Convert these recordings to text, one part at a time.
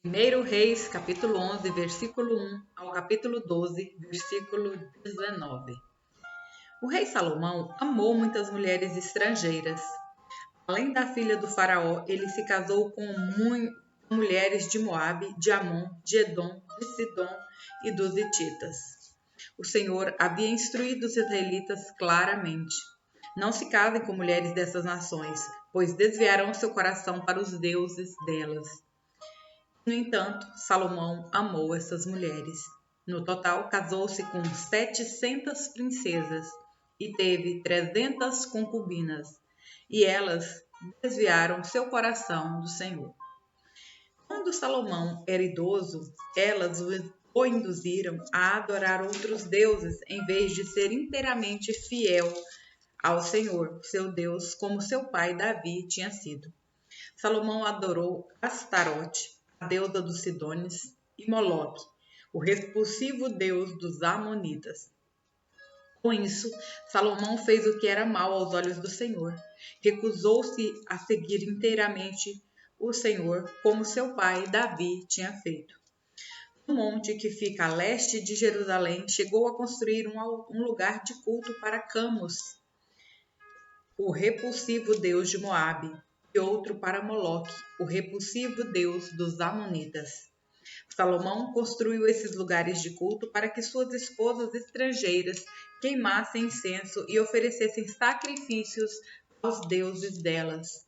1 Reis, capítulo 11, versículo 1 ao capítulo 12, versículo 19. O rei Salomão amou muitas mulheres estrangeiras. Além da filha do faraó, ele se casou com mulheres de Moabe, de Amon, de Edom, de Sidom e dos hititas. O Senhor havia instruído os israelitas claramente: não se casem com mulheres dessas nações, pois desviarão seu coração para os deuses delas. No entanto, Salomão amou essas mulheres. No total, casou-se com 700 princesas e teve 300 concubinas, e elas desviaram seu coração do Senhor. Quando Salomão era idoso, elas o induziram a adorar outros deuses em vez de ser inteiramente fiel ao Senhor, seu Deus, como seu pai Davi tinha sido. Salomão adorou Astarote, a deusa dos Sidônios, e Moloque, o repulsivo deus dos Amonitas. Com isso, Salomão fez o que era mal aos olhos do Senhor. Recusou-se a seguir inteiramente o Senhor, como seu pai Davi tinha feito. No monte que fica a leste de Jerusalém, chegou a construir um lugar de culto para Camus, o repulsivo deus de Moabe, e outro para Moloque, o repulsivo deus dos Amonitas. Salomão construiu esses lugares de culto para que suas esposas estrangeiras queimassem incenso e oferecessem sacrifícios aos deuses delas.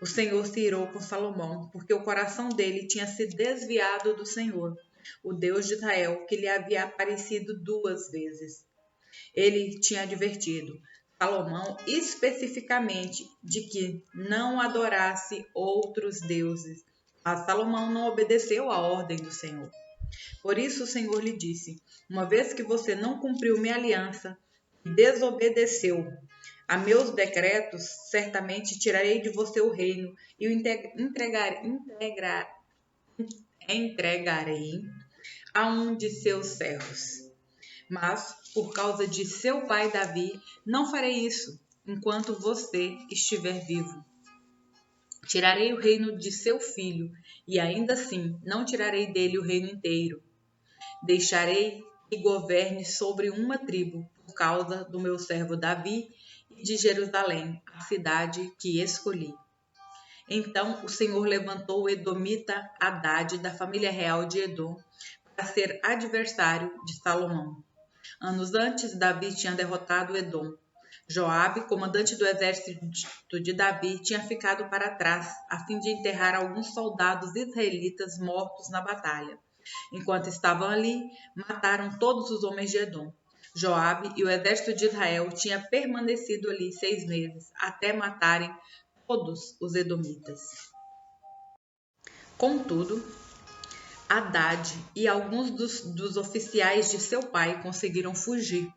O Senhor se irou com Salomão, porque o coração dele tinha se desviado do Senhor, o Deus de Israel, que lhe havia aparecido 2 vezes. Ele tinha advertido Salomão especificamente de que não adorasse outros deuses, mas Salomão não obedeceu à ordem do Senhor. Por isso o Senhor lhe disse: uma vez que você não cumpriu minha aliança e desobedeceu a meus decretos, certamente tirarei de você o reino e o entregarei a um de seus servos. Mas, por causa de seu pai Davi, não farei isso enquanto você estiver vivo. Tirarei o reino de seu filho, e ainda assim não tirarei dele o reino inteiro. Deixarei que governe sobre uma tribo, por causa do meu servo Davi e de Jerusalém, a cidade que escolhi. Então o Senhor levantou o edomita Hadade da família real de Edom para ser adversário de Salomão. Anos antes, Davi tinha derrotado Edom. Joabe, comandante do exército de Davi, tinha ficado para trás, a fim de enterrar alguns soldados israelitas mortos na batalha. Enquanto estavam ali, mataram todos os homens de Edom. Joabe e o exército de Israel tinham permanecido ali 6 meses, até matarem todos os edomitas. Contudo, Hadade e alguns dos oficiais de seu pai conseguiram fugir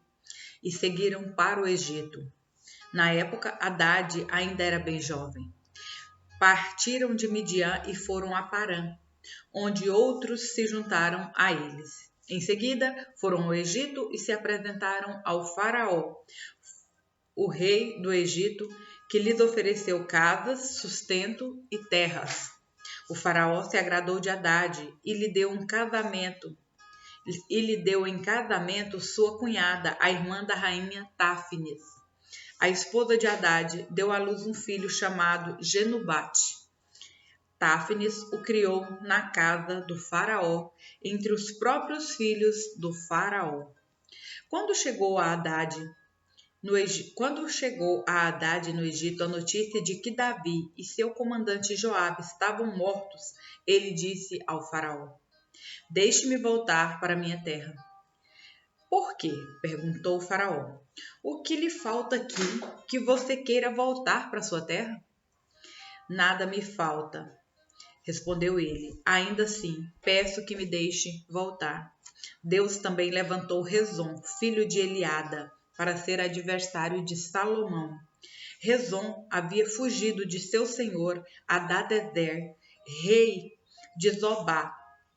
e seguiram para o Egito. Na época, Hadade ainda era bem jovem. Partiram de Midian e foram a Parã, onde outros se juntaram a eles. Em seguida, foram ao Egito e se apresentaram ao faraó, o rei do Egito, que lhes ofereceu casas, sustento e terras. O faraó se agradou de Hadade e lhe deu em casamento sua cunhada, a irmã da rainha Táfnis. A esposa de Hadade deu à luz um filho chamado Genubate. Táfnis o criou na casa do faraó, entre os próprios filhos do faraó. Quando chegou a Hadade no Egito a notícia de que Davi e seu comandante Joabe estavam mortos, ele disse ao faraó: deixe-me voltar para minha terra. Por quê? Perguntou o faraó. O que lhe falta aqui que você queira voltar para sua terra? Nada me falta, respondeu ele. Ainda assim, peço que me deixe voltar. Deus também levantou Rezon, filho de Eliada, para ser adversário de Salomão. Rezon havia fugido de seu senhor Hadadezer, rei de Zobá,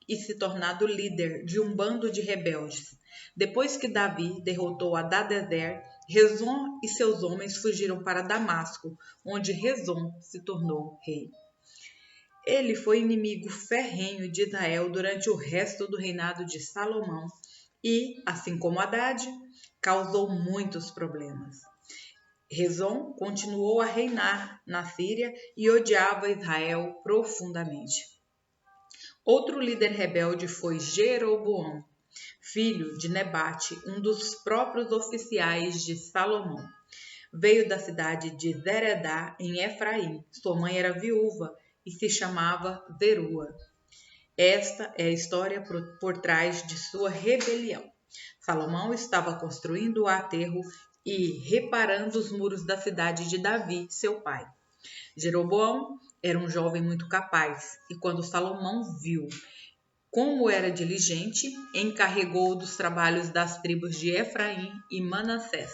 e se tornado líder de um bando de rebeldes. Depois que Davi derrotou Hadadezer, Rezon e seus homens fugiram para Damasco, onde Rezon se tornou rei. Ele foi inimigo ferrenho de Israel durante o resto do reinado de Salomão e, assim como Haddad, causou muitos problemas. Rezon continuou a reinar na Síria e odiava Israel profundamente. Outro líder rebelde foi Jeroboão, filho de Nebate, um dos próprios oficiais de Salomão. Veio da cidade de Zeredá, em Efraim. Sua mãe era viúva e se chamava Zerua. Esta é a história por trás de sua rebelião. Salomão estava construindo o aterro e reparando os muros da cidade de Davi, seu pai. Jeroboão era um jovem muito capaz, e quando Salomão viu como era diligente, encarregou-o dos trabalhos das tribos de Efraim e Manassés,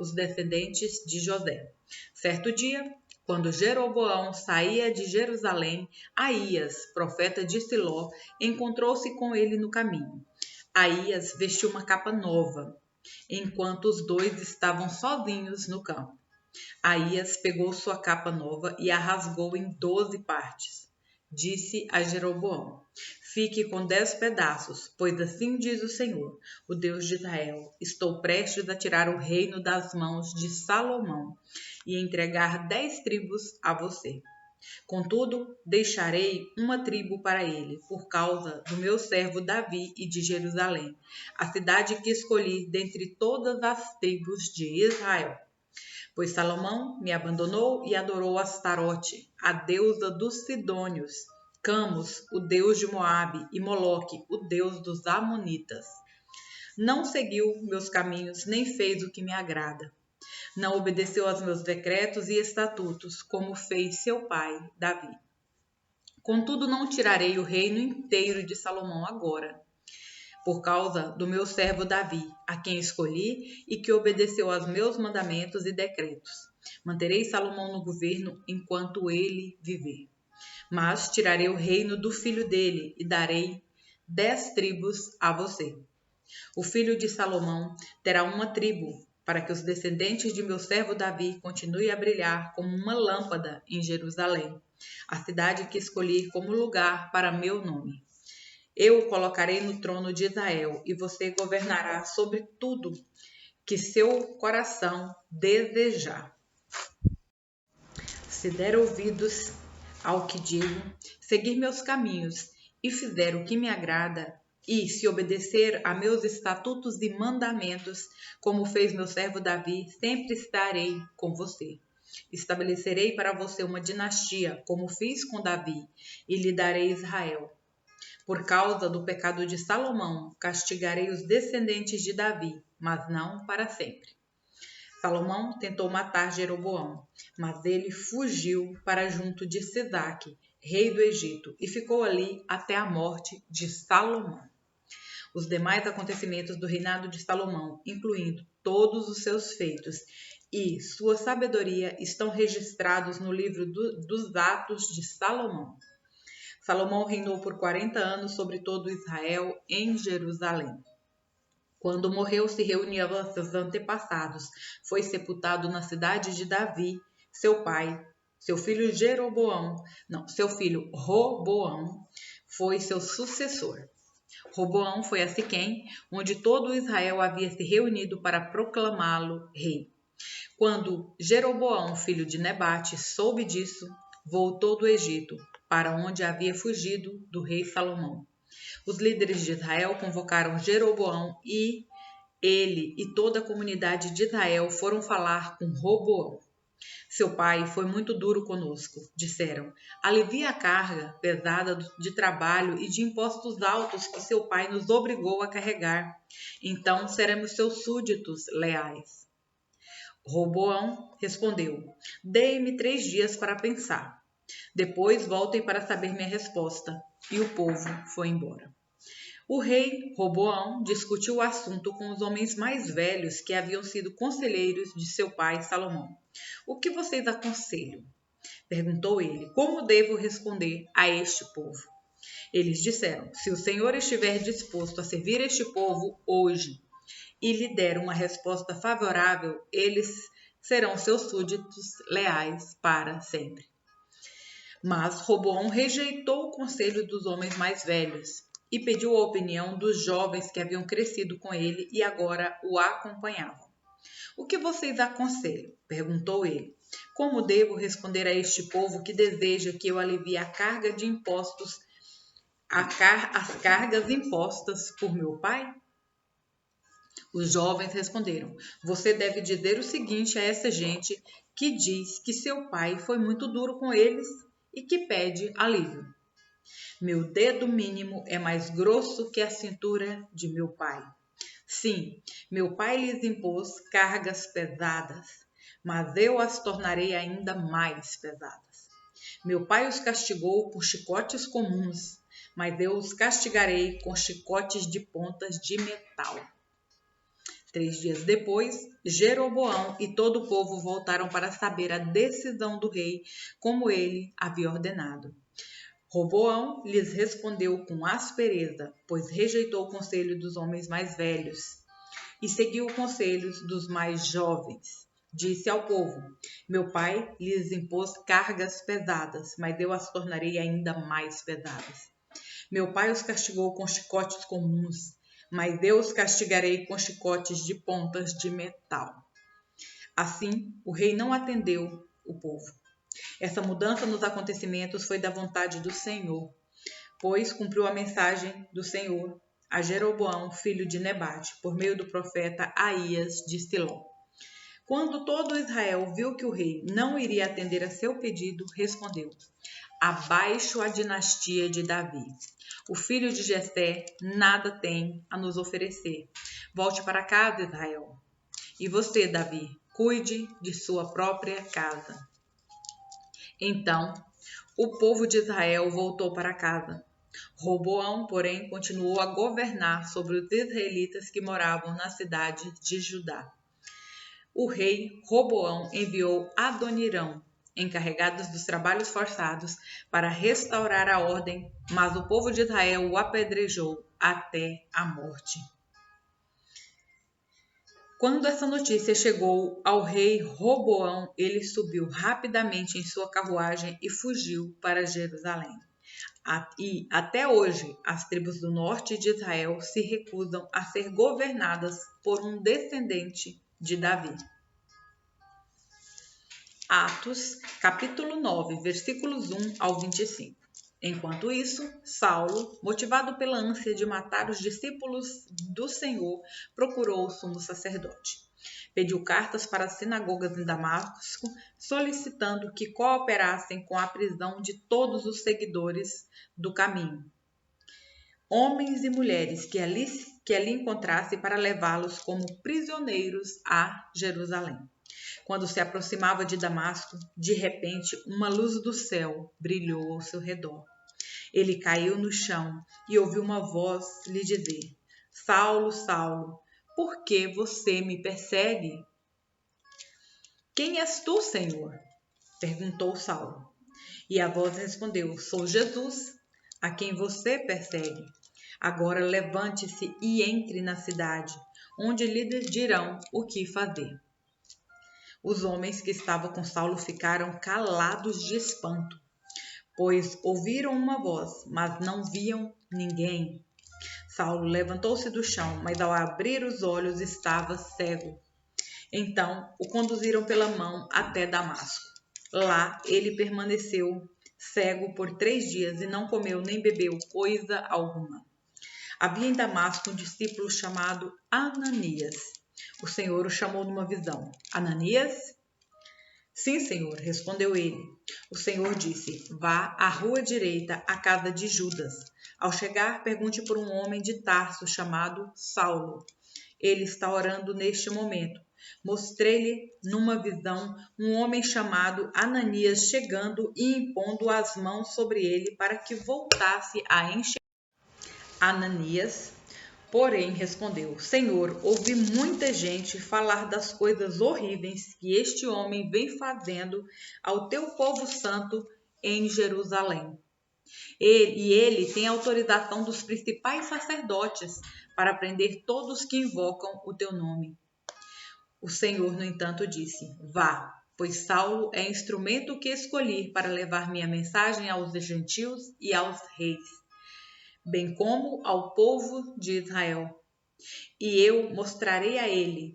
os descendentes de José. Certo dia, quando Jeroboão saía de Jerusalém, Aías, profeta de Siló, encontrou-se com ele no caminho. Aías vestiu uma capa nova, enquanto os dois estavam sozinhos no campo. Aías pegou sua capa nova e a rasgou em 12 partes. Disse a Jeroboão: Fique com 10 pedaços, pois assim diz o Senhor, o Deus de Israel: Estou prestes a tirar o reino das mãos de Salomão e entregar 10 tribos a você. Contudo, deixarei uma tribo para ele, por causa do meu servo Davi e de Jerusalém, a cidade que escolhi dentre todas as tribos de Israel. Pois Salomão me abandonou e adorou Astarote, a deusa dos Sidônios, Camus, o deus de Moabe, e Moloque, o deus dos Amonitas. Não seguiu meus caminhos, nem fez o que me agrada. Não obedeceu aos meus decretos e estatutos, como fez seu pai, Davi. Contudo, não tirarei o reino inteiro de Salomão agora, por causa do meu servo Davi, a quem escolhi e que obedeceu aos meus mandamentos e decretos. Manterei Salomão no governo enquanto ele viver. Mas tirarei o reino do filho dele e darei 10 tribos a você. O filho de Salomão terá uma tribo, para que os descendentes de meu servo Davi continuem a brilhar como uma lâmpada em Jerusalém, a cidade que escolhi como lugar para meu nome. Eu o colocarei no trono de Israel, e você governará sobre tudo que seu coração desejar. Se der ouvidos ao que digo, seguir meus caminhos e fizer o que me agrada, e se obedecer a meus estatutos e mandamentos, como fez meu servo Davi, sempre estarei com você. Estabelecerei para você uma dinastia, como fiz com Davi, e lhe darei Israel. Por causa do pecado de Salomão, castigarei os descendentes de Davi, mas não para sempre. Salomão tentou matar Jeroboão, mas ele fugiu para junto de Sisaque, rei do Egito, e ficou ali até a morte de Salomão. Os demais acontecimentos do reinado de Salomão, incluindo todos os seus feitos e sua sabedoria, estão registrados no livro dos Atos de Salomão. Salomão reinou por 40 anos sobre todo Israel em Jerusalém. Quando morreu, se reuniu a seus antepassados. Foi sepultado na cidade de Davi, seu pai. Seu filho Roboão foi seu sucessor. Roboão foi a Siquém, onde todo Israel havia se reunido para proclamá-lo rei. Quando Jeroboão, filho de Nebate, soube disso, voltou do Egito, para onde havia fugido do rei Salomão. Os líderes de Israel convocaram Jeroboão e ele e toda a comunidade de Israel foram falar com Roboão. Seu pai foi muito duro conosco, disseram. Alivia a carga pesada de trabalho e de impostos altos que seu pai nos obrigou a carregar. Então seremos seus súditos leais. Roboão respondeu: Dê-me 3 dias para pensar. Depois voltem para saber minha resposta. E o povo foi embora. O rei Roboão discutiu o assunto com os homens mais velhos que haviam sido conselheiros de seu pai Salomão. O que vocês aconselham? Perguntou ele. Como devo responder a este povo? Eles disseram: Se o Senhor estiver disposto a servir este povo hoje e lhe der uma resposta favorável, eles serão seus súditos leais para sempre. Mas Roboão rejeitou o conselho dos homens mais velhos e pediu a opinião dos jovens que haviam crescido com ele e agora o acompanhavam. O que vocês aconselham? Perguntou ele. Como devo responder a este povo que deseja que eu alivie a carga de impostos, as cargas impostas por meu pai? Os jovens responderam: Você deve dizer o seguinte a essa gente que diz que seu pai foi muito duro com eles e que pede alívio. Meu dedo mínimo é mais grosso que a cintura de meu pai. Sim, meu pai lhes impôs cargas pesadas, mas eu as tornarei ainda mais pesadas. Meu pai os castigou com chicotes comuns, mas eu os castigarei com chicotes de pontas de metal. 3 dias depois, Jeroboão e todo o povo voltaram para saber a decisão do rei, como ele havia ordenado. Roboão lhes respondeu com aspereza, pois rejeitou o conselho dos homens mais velhos e seguiu os conselhos dos mais jovens. Disse ao povo: Meu pai lhes impôs cargas pesadas, mas eu as tornarei ainda mais pesadas. Meu pai os castigou com chicotes comuns, mas eu os castigarei com chicotes de pontas de metal. Assim, o rei não atendeu o povo. Essa mudança nos acontecimentos foi da vontade do Senhor, pois cumpriu a mensagem do Senhor a Jeroboão, filho de Nebate, por meio do profeta Aías de Siló. Quando todo Israel viu que o rei não iria atender a seu pedido, respondeu: Abaixo a dinastia de Davi. O filho de Jessé nada tem a nos oferecer. Volte para casa, Israel. E você, Davi, cuide de sua própria casa. Então, o povo de Israel voltou para casa. Roboão, porém, continuou a governar sobre os israelitas que moravam na cidade de Judá. O rei Roboão enviou Adonirão, encarregados dos trabalhos forçados, para restaurar a ordem, mas o povo de Israel o apedrejou até a morte. Quando essa notícia chegou ao rei Roboão, ele subiu rapidamente em sua carruagem e fugiu para Jerusalém. E até hoje, as tribos do norte de Israel se recusam a ser governadas por um descendente de Davi. Atos, capítulo 9, versículos 1 ao 25. Enquanto isso, Saulo, motivado pela ânsia de matar os discípulos do Senhor, procurou o sumo sacerdote. Pediu cartas para as sinagogas em Damasco, solicitando que cooperassem com a prisão de todos os seguidores do caminho, homens e mulheres que ali encontrasse, para levá-los como prisioneiros a Jerusalém. Quando se aproximava de Damasco, de repente uma luz do céu brilhou ao seu redor. Ele caiu no chão e ouviu uma voz lhe dizer: Saulo, Saulo, por que você me persegue? Quem és tu, Senhor? Perguntou Saulo. E a voz respondeu: Sou Jesus, a quem você persegue. Agora levante-se e entre na cidade, onde lhe dirão o que fazer. Os homens que estavam com Saulo ficaram calados de espanto, pois ouviram uma voz, mas não viam ninguém. Saulo levantou-se do chão, mas ao abrir os olhos estava cego. Então o conduziram pela mão até Damasco. Lá ele permaneceu cego por 3 dias e não comeu nem bebeu coisa alguma. Havia em Damasco um discípulo chamado Ananias. O Senhor o chamou numa visão. Ananias? Sim, Senhor, respondeu ele. O Senhor disse: Vá à rua direita, à casa de Judas. Ao chegar, pergunte por um homem de Tarso chamado Saulo. Ele está orando neste momento. Mostrei-lhe numa visão um homem chamado Ananias chegando e impondo as mãos sobre ele para que voltasse a enxergar. Ananias, porém, respondeu: Senhor, ouvi muita gente falar das coisas horríveis que este homem vem fazendo ao teu povo santo em Jerusalém. Ele tem autorização dos principais sacerdotes para prender todos que invocam o teu nome. O Senhor, no entanto, disse: Vá, pois Saulo é instrumento que escolhi para levar minha mensagem aos gentios e aos reis, bem como ao povo de Israel. E eu mostrarei a ele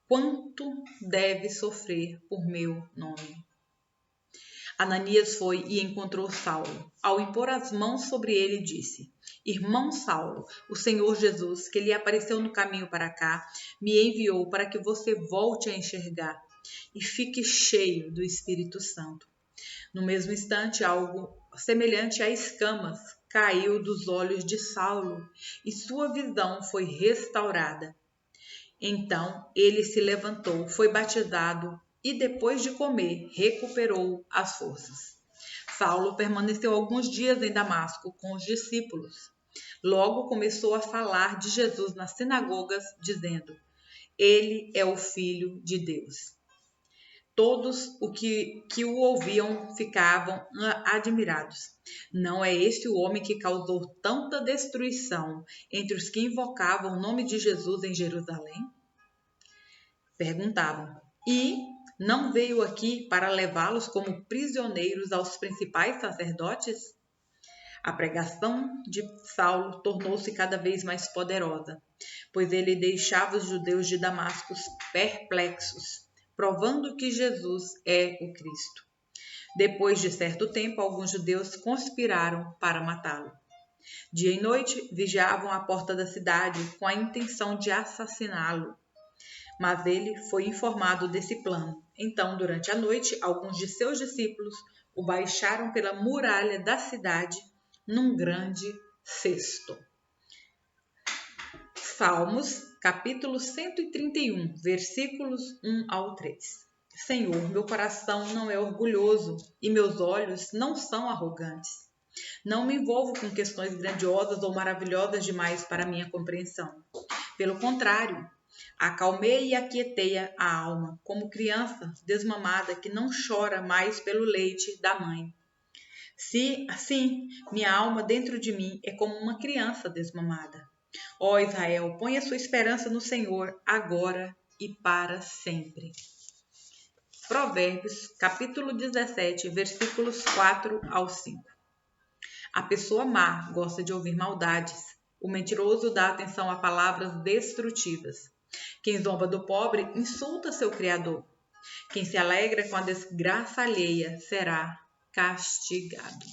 quanto deve sofrer por meu nome. Ananias foi e encontrou Saulo. Ao impor as mãos sobre ele, disse: Irmão Saulo, o Senhor Jesus, que lhe apareceu no caminho para cá, me enviou para que você volte a enxergar e fique cheio do Espírito Santo. No mesmo instante, algo semelhante a escamas caiu dos olhos de Saulo e sua visão foi restaurada. Então ele se levantou, foi batizado e, depois de comer, recuperou as forças. Saulo permaneceu alguns dias em Damasco com os discípulos. Logo começou a falar de Jesus nas sinagogas, dizendo: Ele é o Filho de Deus. Todos que o ouviam ficavam admirados. Não é este o homem que causou tanta destruição entre os que invocavam o nome de Jesus em Jerusalém? Perguntavam: E não veio aqui para levá-los como prisioneiros aos principais sacerdotes? A pregação de Saulo tornou-se cada vez mais poderosa, pois ele deixava os judeus de Damasco perplexos, provando que Jesus é o Cristo. Depois de certo tempo, alguns judeus conspiraram para matá-lo. Dia e noite vigiavam a porta da cidade com a intenção de assassiná-lo. Mas ele foi informado desse plano. Então, durante a noite, alguns de seus discípulos o baixaram pela muralha da cidade num grande cesto. Salmos, capítulo 131, versículos 1 ao 3. Senhor, meu coração não é orgulhoso e meus olhos não são arrogantes. Não me envolvo com questões grandiosas ou maravilhosas demais para minha compreensão. Pelo contrário, acalmei e aquietei a alma, como criança desmamada que não chora mais pelo leite da mãe. Se assim, minha alma dentro de mim é como uma criança desmamada. Ó Israel, põe a sua esperança no Senhor, agora e para sempre. Provérbios, capítulo 17, versículos 4 ao 5. A pessoa má gosta de ouvir maldades. O mentiroso dá atenção a palavras destrutivas. Quem zomba do pobre insulta seu Criador. Quem se alegra com a desgraça alheia será castigado.